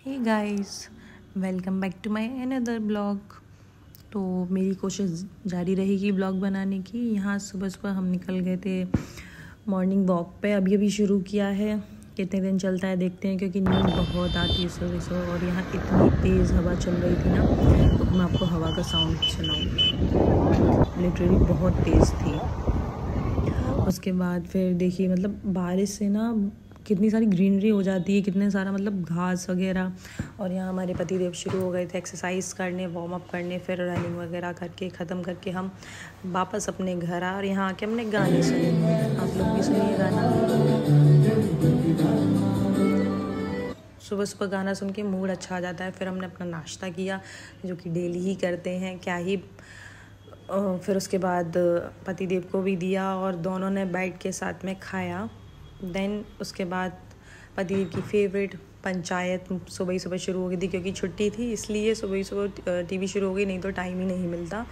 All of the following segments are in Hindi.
Hey guys, welcome back to my another blog. तो मेरी कोशिश जारी रहेगी ब्लॉग बनाने की। यहाँ सुबह सुबह हम निकल गए थे मॉर्निंग वॉक पे। अभी अभी शुरू किया है, कितने दिन चलता है देखते हैं, क्योंकि नींद बहुत आती है सुबह सुबह। और यहाँ इतनी तेज़ हवा चल रही थी ना, तो मैं आपको हवा का साउंड सुनाऊँ, लिटरली बहुत तेज़ थी। उसके बाद फिर देखिए, मतलब बारिश से ना कितनी सारी ग्रीनरी हो जाती है, कितने सारा मतलब घास वगैरह। और यहाँ हमारे पतिदेव शुरू हो गए थे एक्सरसाइज करने, वार्म अप करने, फिर रनिंग वगैरह करके ख़त्म करके हम वापस अपने घर आए। और यहाँ आके हमने गाने सुने। आप लोग भी सुनिए गाना। सुबह सुबह गाना सुन के मूड अच्छा आ जाता है। फिर हमने अपना नाश्ता किया, जो कि डेली ही करते हैं, क्या ही। फिर उसके बाद पतिदेव को भी दिया और दोनों ने बैठ के साथ में खाया। देन उसके बाद पतिदेव की फेवरेट पंचायत सुबह ही सुबह शुरू हो गई थी, क्योंकि छुट्टी थी इसलिए सुबह ही सुबह टीवी शुरू हो गई, नहीं तो टाइम ही नहीं मिलता।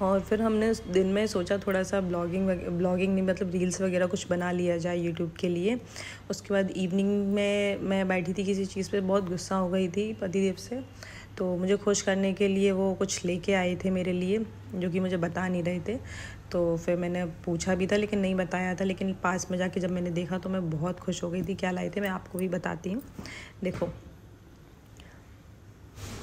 और फिर हमने दिन में सोचा थोड़ा सा ब्लॉगिंग नहीं, मतलब रील्स वगैरह कुछ बना लिया जाए यूट्यूब के लिए। उसके बाद इवनिंग में मैं बैठी थी किसी चीज़ पे, बहुत गुस्सा हो गई थी पतिदेव से। तो मुझे खुश करने के लिए वो कुछ लेके आए थे मेरे लिए, जो कि मुझे बता नहीं रहे थे। तो फिर मैंने पूछा भी था लेकिन नहीं बताया था, लेकिन पास में जाके जब मैंने देखा तो मैं बहुत खुश हो गई थी। क्या लाए थे मैं आपको भी बताती हूँ, देखो।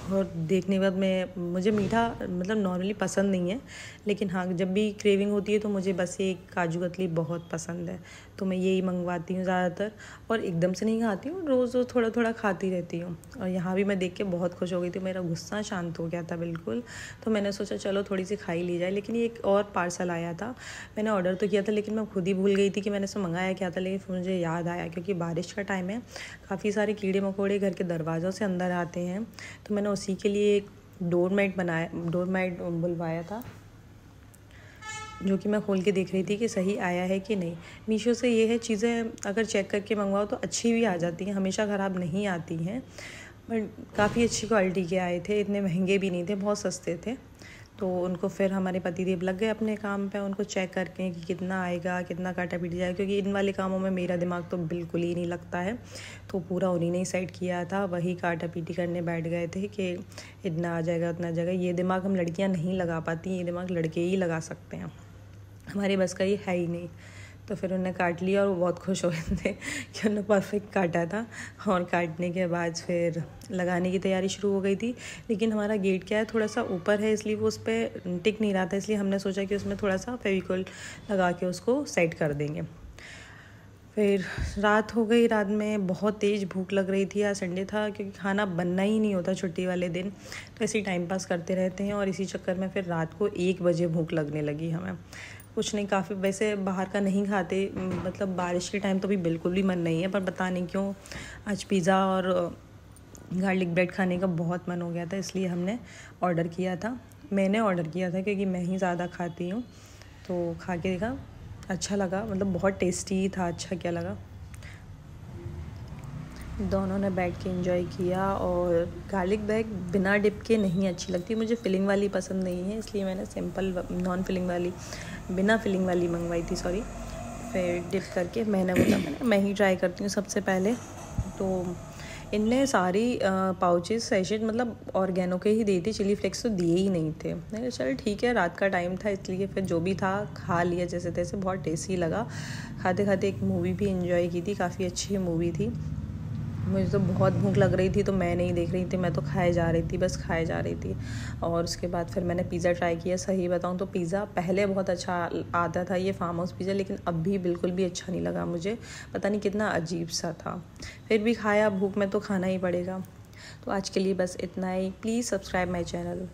और देखने के बाद मुझे मीठा मतलब नॉर्मली पसंद नहीं है, लेकिन हाँ जब भी क्रेविंग होती है तो मुझे बस ये काजू कतली बहुत पसंद है, तो मैं यही मंगवाती हूँ ज़्यादातर। और एकदम से नहीं खाती हूँ, रोज़ रोज़ थोड़ा थोड़ा खाती रहती हूँ। और यहाँ भी मैं देख के बहुत खुश हो गई थी, मेरा गुस्सा शांत हो गया था बिल्कुल। तो मैंने सोचा चलो थोड़ी सी खा ही ली जाए। लेकिन ये एक और पार्सल आया था, मैंने ऑर्डर तो किया था लेकिन मैं खुद ही भूल गई थी कि मैंने इसमें मंगाया क्या था। लेकिन फिर मुझे याद आया, क्योंकि बारिश का टाइम है, काफ़ी सारे कीड़े मकोड़े घर के दरवाज़ों से अंदर आते हैं, तो मैंने उसी के लिए एक डोरमैट बुलवाया था, जो कि मैं खोल के देख रही थी कि सही आया है कि नहीं। मीशो से ये है, चीज़ें अगर चेक करके मंगवाओ तो अच्छी भी आ जाती हैं, हमेशा ख़राब नहीं आती हैं। बट काफ़ी अच्छी क्वालिटी के आए थे, इतने महंगे भी नहीं थे, बहुत सस्ते थे। तो उनको फिर हमारे पतिदेव लग गए अपने काम पे, उनको चेक करके कि कितना आएगा, कितना काटा पीट जाएगा, क्योंकि इन वाले कामों में मेरा दिमाग तो बिल्कुल ही नहीं लगता है। तो पूरा उन्हीं ने सेट किया था, वही काटा पीटी करने बैठ गए थे कि इतना आ जाएगा उतना आ जाएगा। ये दिमाग हम लड़कियां नहीं लगा पाती, ये दिमाग लड़के ही लगा सकते हैं, हमारे बस का ये है ही नहीं। तो फिर उन्होंने काट लिया और वो बहुत खुश हो गए थे कि उन्होंने परफेक्ट काटा था। और काटने के बाद फिर लगाने की तैयारी शुरू हो गई थी। लेकिन हमारा गेट क्या है, थोड़ा सा ऊपर है, इसलिए वो उस पर टिक नहीं रहा था, इसलिए हमने सोचा कि उसमें थोड़ा सा फेविकोल लगा के उसको सेट कर देंगे। फिर रात हो गई, रात में बहुत तेज़ भूख लग रही थी। आज संडे था, क्योंकि खाना बनना ही नहीं होता छुट्टी वाले दिन, तो ऐसे ही टाइम पास करते रहते हैं। और इसी चक्कर में फिर रात को 1 बजे भूख लगने लगी हमें। कुछ नहीं, काफ़ी वैसे बाहर का नहीं खाते, मतलब बारिश के टाइम तो भी बिल्कुल भी मन नहीं है, पर पता नहीं क्यों आज पिज़्ज़ा और गार्लिक ब्रेड खाने का बहुत मन हो गया था, इसलिए हमने ऑर्डर किया था। मैंने ऑर्डर किया था क्योंकि मैं ही ज़्यादा खाती हूँ। तो खा के देखा, अच्छा लगा, मतलब बहुत टेस्टी था। अच्छा क्या लगा, दोनों ने बैठ के एंजॉय किया। और गार्लिक ब्रेड बिना डिप के नहीं अच्छी लगती, मुझे फिलिंग वाली पसंद नहीं है, इसलिए मैंने सिंपल नॉन फिलिंग वाली, बिना फिलिंग वाली मंगवाई थी, सॉरी। फिर डिप करके मैंने बोला मैं ही ट्राई करती हूँ सबसे पहले। तो इनने सारी पाउचेस सैशेट मतलब ऑर्गेनो के ही दी थी, चिली फ्लेक्स तो दिए ही नहीं थे। मैंने चल ठीक है, रात का टाइम था इसलिए फिर जो भी था खा लिया जैसे तैसे, बहुत टेस्टी लगा। खाते खाते एक मूवी भी एंजॉय की थी, काफ़ी अच्छी मूवी थी। मुझे तो बहुत भूख लग रही थी, तो मैं नहीं देख रही थी, मैं तो खाए जा रही थी, बस खाए जा रही थी। और उसके बाद फिर मैंने पिज़्ज़ा ट्राई किया। सही बताऊँ तो पिज़्ज़ा पहले बहुत अच्छा आता था, ये फार्म हाउस पिज़्ज़ा, लेकिन अब भी बिल्कुल भी अच्छा नहीं लगा मुझे, पता नहीं कितना अजीब सा था। फिर भी खाया, भूख में तो खाना ही पड़ेगा। तो आज के लिए बस इतना ही। Please subscribe my channel.